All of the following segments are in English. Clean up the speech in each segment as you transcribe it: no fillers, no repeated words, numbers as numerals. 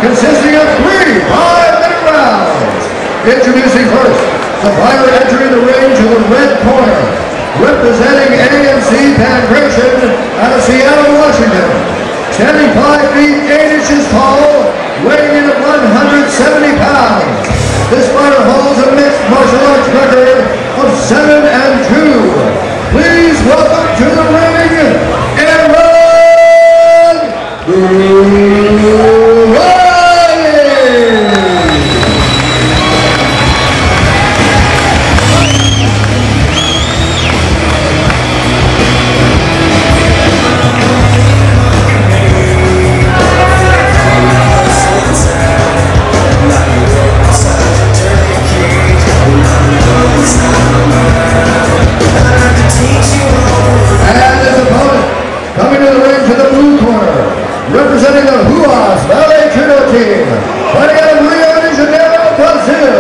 consisting of 3 5-minute rounds. Introducing first, the fighter entering the ring to the red corner, representing AMC Pancration out of Seattle, Washington. Standing 5 feet 8 inches tall, weighing in at 170 pounds. This fighter holds a mixed martial arts record of 7-2. Please welcome to the ring, Aaron Riley! Representing the Ruas Valley Judo Team, fighting out of Rio de Janeiro, Brazil.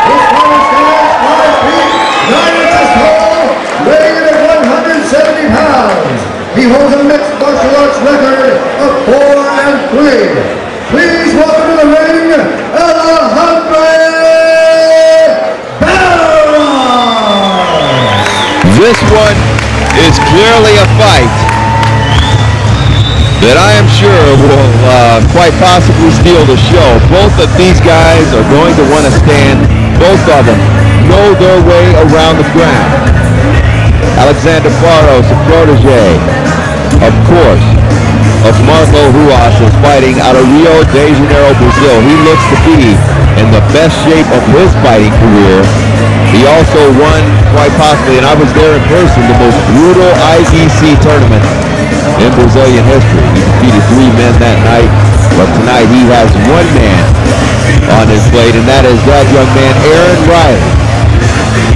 This fighter stands 5 feet 9 inches tall, weighing in at 170 pounds. He holds a mixed martial arts record of 4-3. Please welcome to the ring, Alexandre. This one is clearly a fight that I am sure will quite possibly steal the show. Both of these guys are going to want to stand, both of them know their way around the ground. Alexandre Barros, a protege, of course, of Marco Ruas, is fighting out of Rio de Janeiro, Brazil. He looks to be in the best shape of his fighting career. He also won, quite possibly, and I was there in person, the most brutal IBC tournament in Brazilian history. He defeated 3 men that night, but tonight he has 1 man on his plate, and that is that young man, Aaron Riley,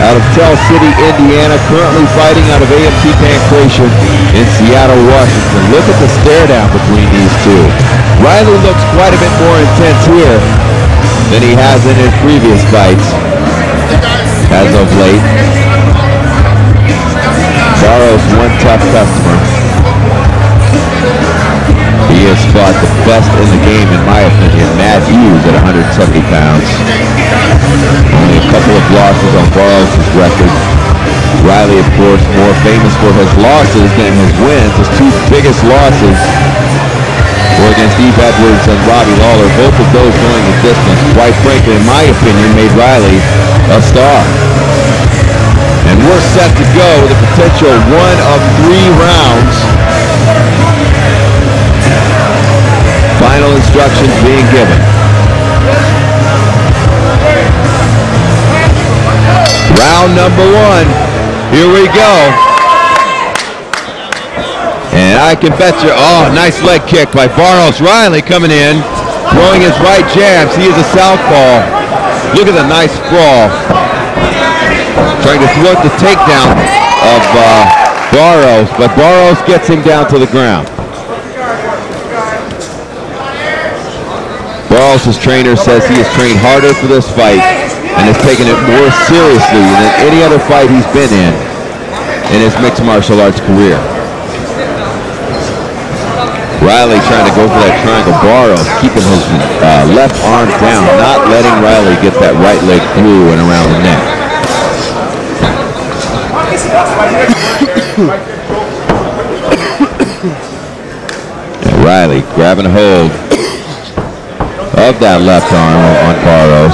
out of Tell City, Indiana, currently fighting out of AMC Pancration in Seattle, Washington. Look at the stare down between these two. Riley looks quite a bit more intense here than he has in his previous fights as of late. Barros, one tough customer. He has fought the best in the game, in my opinion, Matt Hughes at 170 pounds. Only a couple of losses on Barros' record. Riley, of course, more famous for his losses than his wins. His 2 biggest losses were against Steve Edwards and Robbie Lawler. Both of those going the distance, quite frankly, in my opinion, made Riley a star. And we're set to go with a potential 1 of 3 rounds. Final instructions being given. Round number 1. Here we go. And I can bet you, oh, nice leg kick by Barros. Riley coming in, throwing his right jabs. He is a southpaw. Look at the nice sprawl. Trying to thwart the takedown of Barros, but Barros gets him down to the ground. Barros' trainer says he has trained harder for this fight and has taken it more seriously than any other fight he's been in his mixed martial arts career. Riley trying to go for that triangle. Barros keeping his left arm down, not letting Riley get that right leg through and around the neck. Riley grabbing a hold of that left arm on Barros.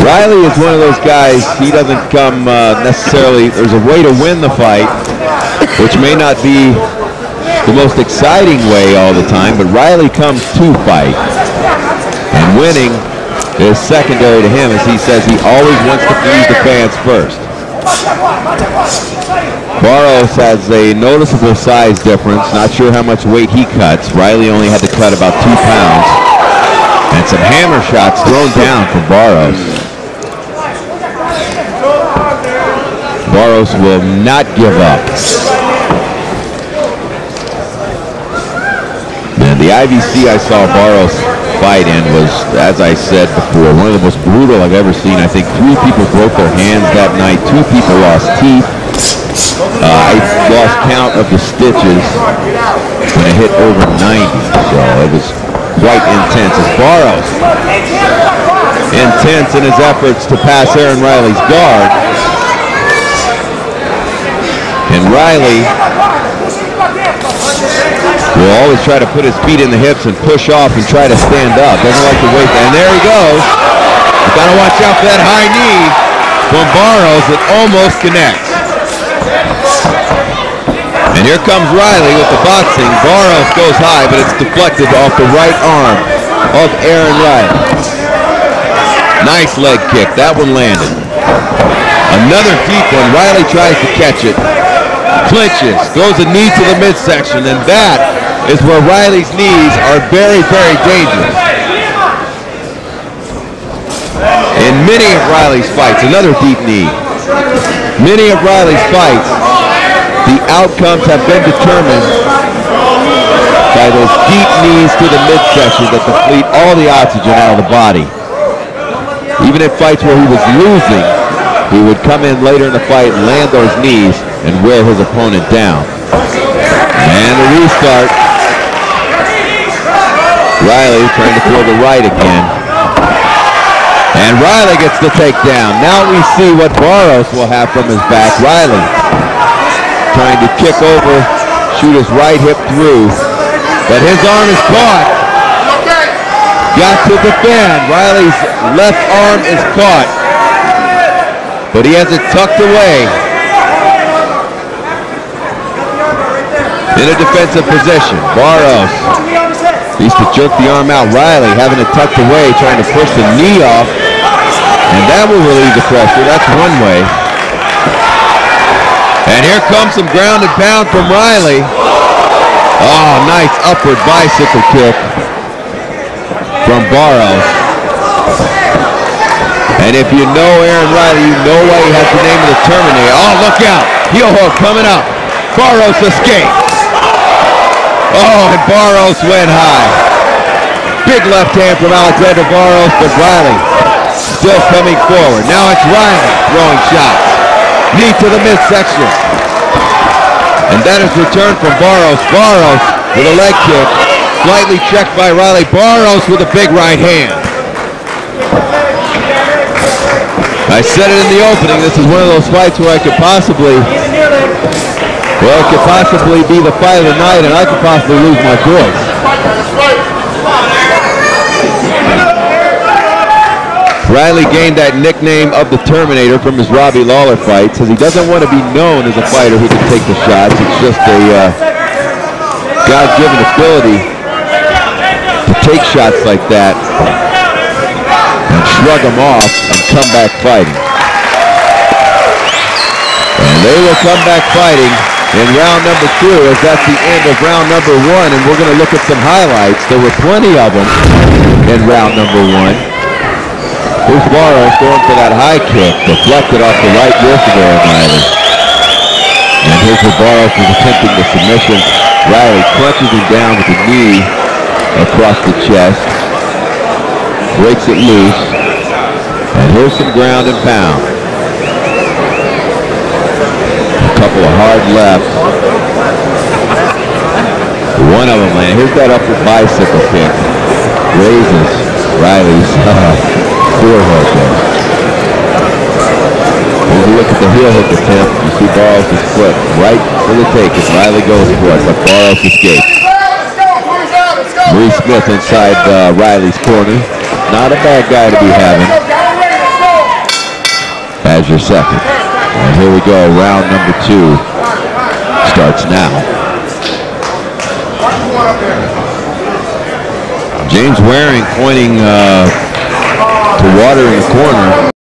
Riley is one of those guys, he doesn't come necessarily, there's a way to win the fight, which may not be the most exciting way all the time, but Riley comes to fight. And winning is secondary to him, as he says he always wants to please the fans first. Barros has a noticeable size difference. Not sure how much weight he cuts. Riley only had to cut about 2 pounds. And some hammer shots thrown down from Barros. Barros will not give up. And the IBC I saw Barros fight in was, as I said before, one of the most brutal I've ever seen. I think 3 people broke their hands that night. 2 people lost teeth. I lost count of the stitches when it hit over 90, so it was quite intense. As Barros, intense in his efforts to pass Aaron Riley's guard. And Riley will always try to put his feet in the hips and push off and try to stand up. Doesn't like to wait there. And there he goes. You gotta watch out for that high knee from Barros that almost connects. And here comes Riley with the boxing. Barros goes high, but it's deflected off the right arm of Aaron Riley. Nice leg kick. That one landed. Another deep one. Riley tries to catch it. Clinches. Throws a knee to the midsection. And that is where Riley's knees are very, very dangerous. In many of Riley's fights, another deep knee. Many of Riley's fights, the outcomes have been determined by those deep knees to the midsection that deplete all the oxygen out of the body. Even in fights where he was losing, he would come in later in the fight and land those knees and wear his opponent down. And the restart. Riley trying to throw the right again. And Riley gets the takedown. Now we see what Barros will have from his back. Riley trying to kick over, shoot his right hip through, but his arm is caught. Got to defend. Riley's left arm is caught, but he has it tucked away in a defensive position. Barros needs to jerk the arm out. Riley having it tucked away, trying to push the knee off, and that will relieve the pressure. That's one way. And here comes some ground and pound from Riley. Oh, nice upward bicycle kick from Barros. And if you know Aaron Riley, you know why he has the name of the Terminator. Oh, look out. Heel hook coming up. Barros escapes. Oh, and Barros went high. Big left hand from Alexandre Barros, but Riley still coming forward. Now it's Riley throwing shots. Knee to the midsection. And that is returned from Barros. Barros with a leg kick. Slightly checked by Riley. Barros with a big right hand. I said it in the opening. This is one of those fights where I could possibly, well, it could possibly be the fight of the night and I could possibly lose my voice. Riley gained that nickname of the Terminator from his Robbie Lawler fight, says he doesn't want to be known as a fighter who can take the shots. It's just a God-given ability to take shots like that and shrug them off and come back fighting. And they will come back fighting in round number 2, as that's the end of round number 1, and we're going to look at some highlights. There were plenty of them in round number 1. Here's Barros going for that high kick, deflected off the right wrist of Aaron Riley. And here's where Barros is attempting the submission. Riley crunches him down with the knee across the chest, breaks it loose, and here's some ground and pound. A couple of hard lefts. One of them landed. Here's that upward bicycle kick. Raises Riley's forehead there. Here's a look at the heel hook attempt. You see Barros' foot right for the take as Riley goes for it, but Barros escapes. Maurice Smith inside Riley's corner. Not a bad guy to be having as your second. And here we go, round number 2 starts now. James Waring pointing to water in the corner.